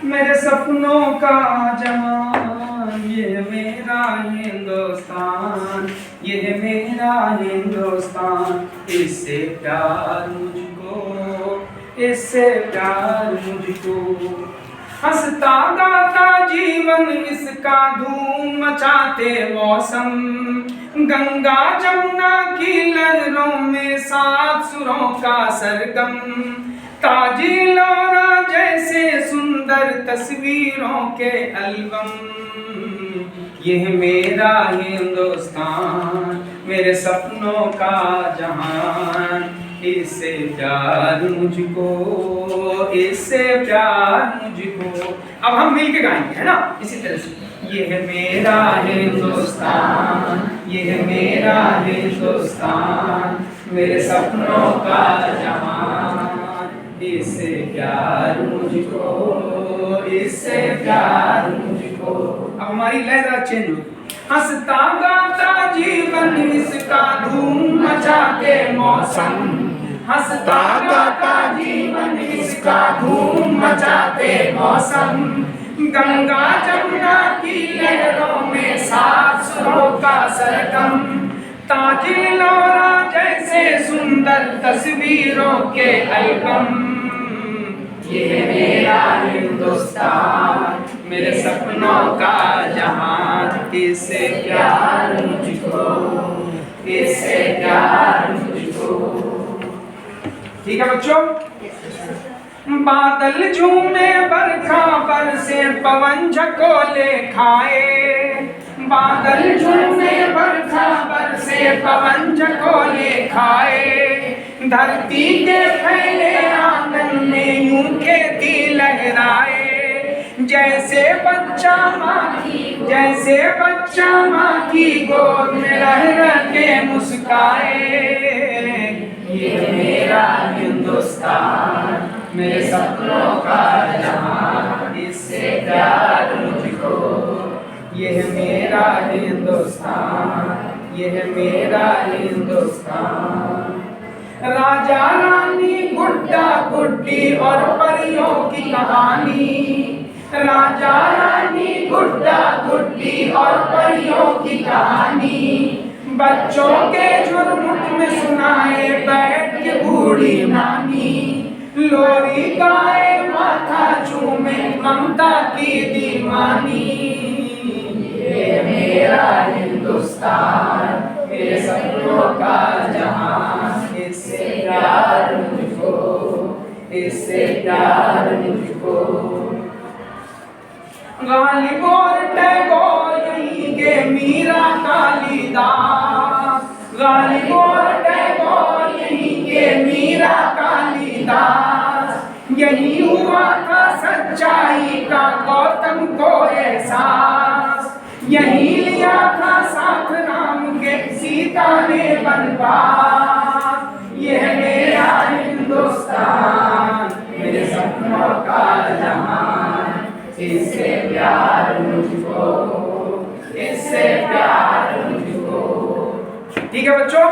मेरे सपनों का जहान, ये मेरा हिंदुस्तान, ये मेरा हिंदुस्तान। इससे प्यार मुझको, इससे प्यार मुझको। हंसता गाता जीवन इसका, धूम मचाते मौसम। गंगा जमुना की लहरों में सात सुरों का सरगम। ताजी लौरा जैसे सुंदर तस्वीरों के एल्बम। यह मेरा हिंदुस्तान, मेरे सपनों का जहान। इससे प्यार मुझको, इससे प्यार मुझको। अब हम मिलके गाएंगे, है ना, इसी तरह से। यह मेरा हिंदुस्तान, यह मेरा हिंदुस्तान, मेरे सपनों का जहान। इससे प्यार मुझको, इससे प्यार मुझको। अब हमारी लय जरा चेंज होगी। हंसता गाता जीवन इसका, धूम मचाते मौसम। हंसता गाता जीवन इसका, धूम मचाते मौसम। गंगा जमुना की लहरों में सात सुरों का सरगम। ताजी लौरा जैसे सुंदर तस्वीरों के एल्बम। ये मेरा हिंदुस्तान, मेरे सपनों का जहान। इससे प्यार मुझको, इससे प्यार मुझको। ठीक है बच्चों। बादल झूमे बरखा बरसे, पवन झकोले खाए। बादल झूमे बरखा बरसे, पवन झकोले खाए। धरती के फैले आंगन में यूं खेती लहराए। जैसे बच्चा माँ की, जैसे बच्चा माँ की गोद में रह रह के मुस्काए। ये मेरा हिंदुस्तान, मेरे सपनों का जहान। इससे प्यार मुझको, यह मेरा हिंदुस्तान, यह मेरा हिंदुस्तान। राजा रानी गुड्डा गुड्डी और परियों की कहानी। राजा रानी गुड्डा गुड्डी और परियों की कहानी। बच्चों के झुरमुट में सुनाए बैठ के बूढ़ी नानी। लोरी गाए माथा चूमे ममता की दीवानी। ये मेरा हिंदुस्तान, मेरे सपनों का जहान। इससे प्यार मुझको, इससे प्यार मुझको। गालिब और टैगोर यहीं के मीरा कालिदास। गालिब और टैगोर यहीं के मीरा कालिदास। यही हुआ था सच्चाई का गौतम को एहसास। यही लिया था साथ राम के सीता ने वनवास। यह मेरा हिंदुस्तान, मेरे सपनों का जहान। इससे प्यार मुझको, इससे प्यार मुझको। ठीक है बच्चों।